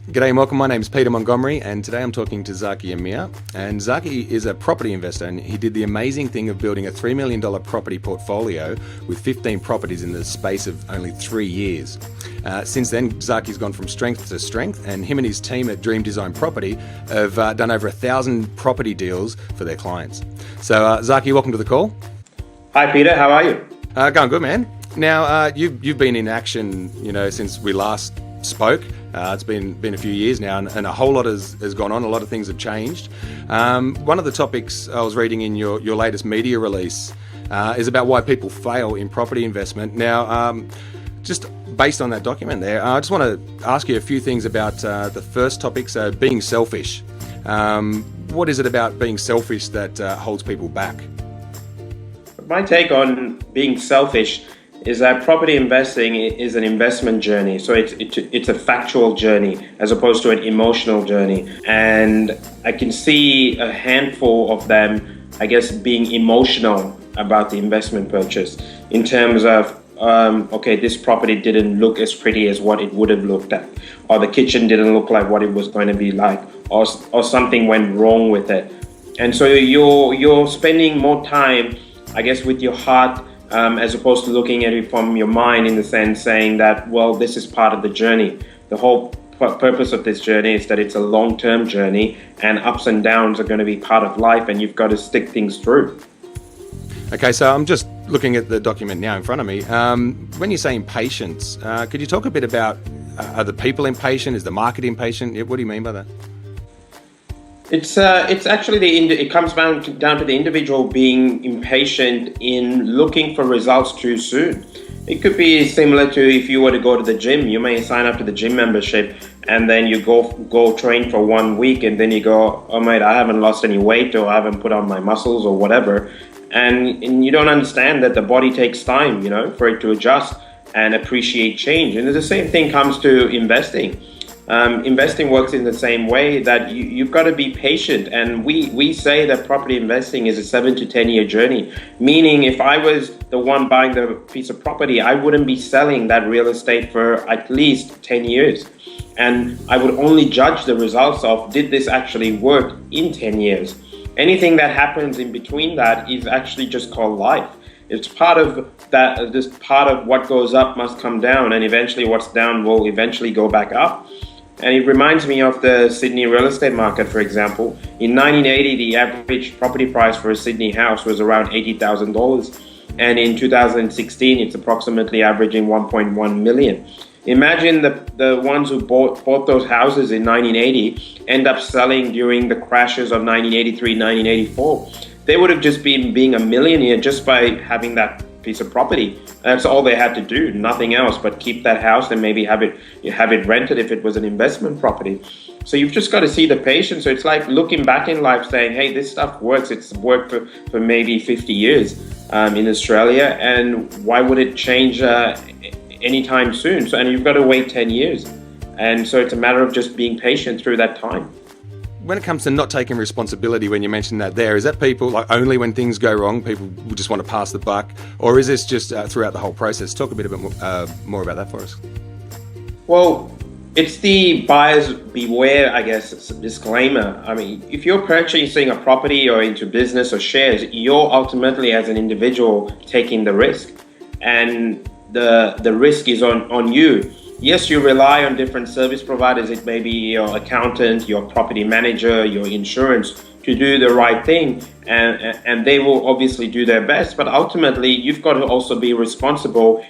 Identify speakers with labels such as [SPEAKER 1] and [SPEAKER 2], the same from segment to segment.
[SPEAKER 1] G'day and welcome. My name's Peter Montgomery, and today I'm talking to Zaki Amir. And Zaki is a property investor, and he did the amazing thing of building a $3 million property portfolio with 15 properties in the space of only 3 years. Since then, Zaki's gone from strength to strength, and him and his team at Dream Design Property have done over 1,000 property deals for their clients. So, Zaki, welcome to the call.
[SPEAKER 2] Hi, Peter. How are you?
[SPEAKER 1] Going good, man. Now, you've been in action, since we last spoke. It's been a few years now, and a whole lot has gone on. A lot of things have changed. One of the topics I was reading in your latest media release is about why people fail in property investment. Now, just based on that document there, I just want to ask you a few things about the first topic, so being selfish. What is it about being selfish that holds people back?
[SPEAKER 2] My take on being selfish is that property investing is an investment journey. So it's a factual journey as opposed to an emotional journey. And I can see a handful of them, I guess, being emotional about the investment purchase in terms of, this property didn't look as pretty as what it would have looked at, or the kitchen didn't look like what it was going to be like, or something went wrong with it. And so you're spending more time, I guess, with your heart, as opposed to looking at it from your mind, in the sense saying that, well, this is part of the journey. The whole purpose of this journey is that it's a long-term journey, and ups and downs are going to be part of life, and you've got to stick things through.
[SPEAKER 1] Okay, so I'm just looking at the document now in front of me. When you say impatience, could you talk a bit about, are the people impatient? Is the market impatient? What do you mean by that?
[SPEAKER 2] It's actually it comes down to the individual being impatient in looking for results too soon. It could be similar to if you were to go to the gym. You may sign up to the gym membership, and then you go train for 1 week, and then you go, oh mate, I haven't lost any weight, or I haven't put on my muscles or whatever, and you don't understand that the body takes time, for it to adjust and appreciate change. And the same thing comes to investing. Investing works in the same way, that you've got to be patient. And we say that property investing is a 7 to 10 year journey, meaning if I was the one buying the piece of property, I wouldn't be selling that real estate for at least 10 years. And I would only judge the results of, did this actually work in 10 years? Anything that happens in between that is actually just called life. It's part of that. This part of what goes up must come down, and eventually what's down will eventually go back up. And it reminds me of the Sydney real estate market, for example. In 1980, the average property price for a Sydney house was around $80,000. And in 2016, it's approximately averaging 1.1 million. Imagine the ones who bought those houses in 1980 end up selling during the crashes of 1983, 1984. They would have just been being a millionaire just by having that piece of property. That's all they had to do, nothing else but keep that house and maybe have it rented if it was an investment property. So you've just got to see the patience. So it's like looking back in life saying, hey, this stuff works. It's worked for maybe 50 years in Australia, and why would it change anytime soon? And you've got to wait 10 years. And so it's a matter of just being patient through that time.
[SPEAKER 1] When it comes to not taking responsibility, when you mentioned that there, is that people, like, only when things go wrong, people just want to pass the buck? Or is this just throughout the whole process? Talk a bit more about that for us.
[SPEAKER 2] Well, it's the buyers beware, I guess, it's a disclaimer. I mean, if you're purchasing a property or into business or shares, you're ultimately, as an individual, taking the risk. And the risk is on you. Yes, you rely on different service providers. It may be your accountant, your property manager, your insurance, to do the right thing. And they will obviously do their best. But ultimately, you've got to also be responsible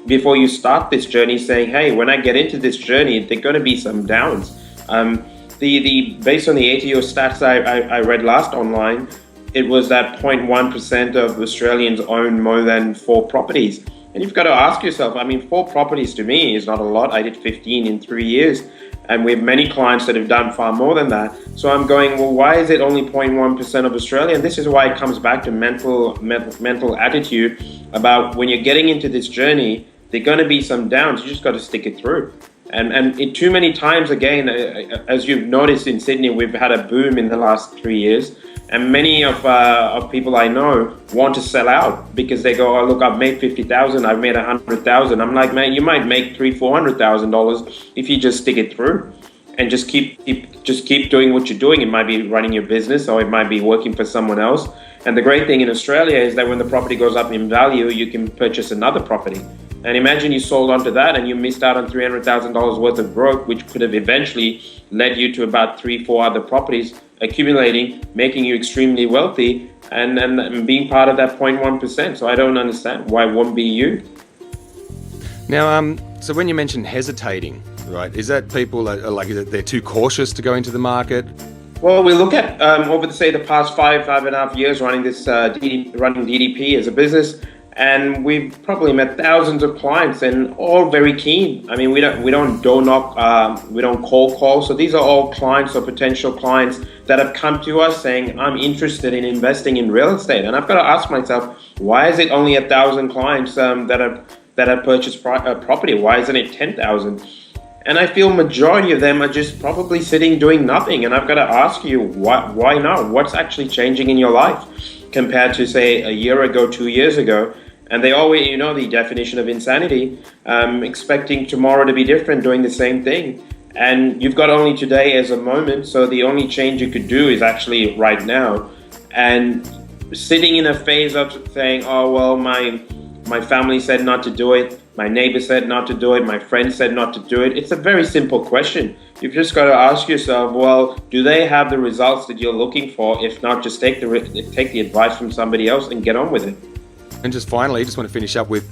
[SPEAKER 2] before you start this journey, saying, hey, when I get into this journey, there are going to be some downs. Based on the ATO stats I read last online, it was that 0.1% of Australians own more than 4 properties. And you've got to ask yourself, 4 properties to me is not a lot. I did 15 in 3 years. And we have many clients that have done far more than that. So I'm going, well, why is it only 0.1% of Australia? And this is why it comes back to mental attitude about when you're getting into this journey, there are going to be some downs. You just got to stick it through. And too many times, again, as you've noticed in Sydney, we've had a boom in the last 3 years. And many of people I know want to sell out because they go, oh, look, I've made 50,000, I've made 100,000. I'm like, man, you might make $300,000, $400,000 if you just stick it through. and just keep doing what you're doing. It might be running your business, or it might be working for someone else. And the great thing in Australia is that when the property goes up in value, you can purchase another property. And imagine you sold onto that and you missed out on $300,000 worth of growth, which could have eventually led you to about 3-4 other properties accumulating, making you extremely wealthy, and being part of that 0.1%. So I don't understand why it won't be you.
[SPEAKER 1] Now, so when you mentioned hesitating, right, is that people are like, they're too cautious to go into the market?
[SPEAKER 2] Well, we look at over the past 5.5 years running this running DDP as a business, and we've probably met thousands of clients, and all very keen. I mean, we don't door knock, we don't cold call. So these are all clients or potential clients that have come to us saying, "I'm interested in investing in real estate." And I've got to ask myself, why is it only 1,000 clients that have purchased property? Why isn't it 10,000? And I feel majority of them are just probably sitting doing nothing. And I've got to ask you, why not? What's actually changing in your life compared to, say, a year ago, 2 years ago? And they always, the definition of insanity, expecting tomorrow to be different, doing the same thing. And you've got only today as a moment. So the only change you could do is actually right now. And sitting in a phase of saying, oh, well, my family said not to do it. My neighbor said not to do it. My friend said not to do it. It's a very simple question. You've just got to ask yourself, well, do they have the results that you're looking for? If not, just take the advice from somebody else and get on with it.
[SPEAKER 1] And just finally, just want to finish up with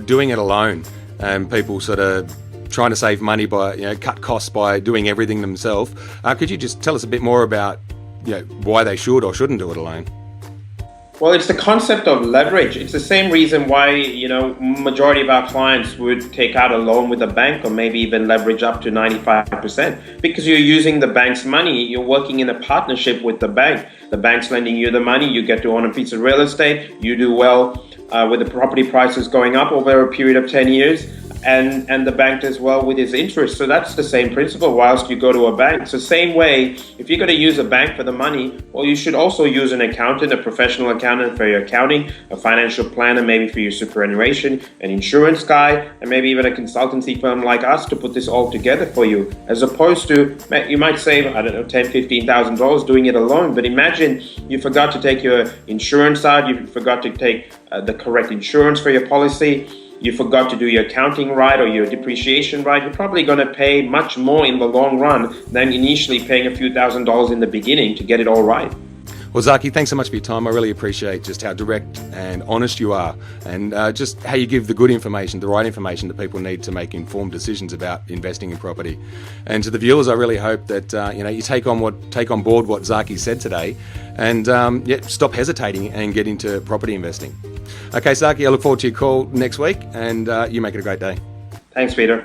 [SPEAKER 1] doing it alone, and people sort of trying to save money by, cut costs by doing everything themselves. Could you just tell us a bit more about, why they should or shouldn't do it alone?
[SPEAKER 2] Well, it's the concept of leverage. It's the same reason why, majority of our clients would take out a loan with a bank, or maybe even leverage up to 95%, because you're using the bank's money. You're working in a partnership with the bank. The bank's lending you the money. You get to own a piece of real estate. You do well with the property prices going up over a period of 10 years. And the bank does well with its interest. So that's the same principle whilst you go to a bank. So same way, if you're going to use a bank for the money, well, you should also use an accountant, a professional accountant for your accounting, a financial planner maybe for your superannuation, an insurance guy, and maybe even a consultancy firm like us to put this all together for you. As opposed to, you might save, I don't know, $10,000, $15,000 doing it alone. But imagine you forgot to take your insurance out, you forgot to take the correct insurance for your policy, you forgot to do your accounting right or your depreciation right. You're probably going to pay much more in the long run than initially paying a few $1,000s in the beginning to get it all right.
[SPEAKER 1] Well, Zaki, thanks so much for your time. I really appreciate just how direct and honest you are, and just how you give the good information, the right information that people need to make informed decisions about investing in property. And to the viewers, I really hope that you take on board what Zaki said today, and stop hesitating and get into property investing. Okay, Zaki, I look forward to your call next week, and you make it a great day.
[SPEAKER 2] Thanks, Peter.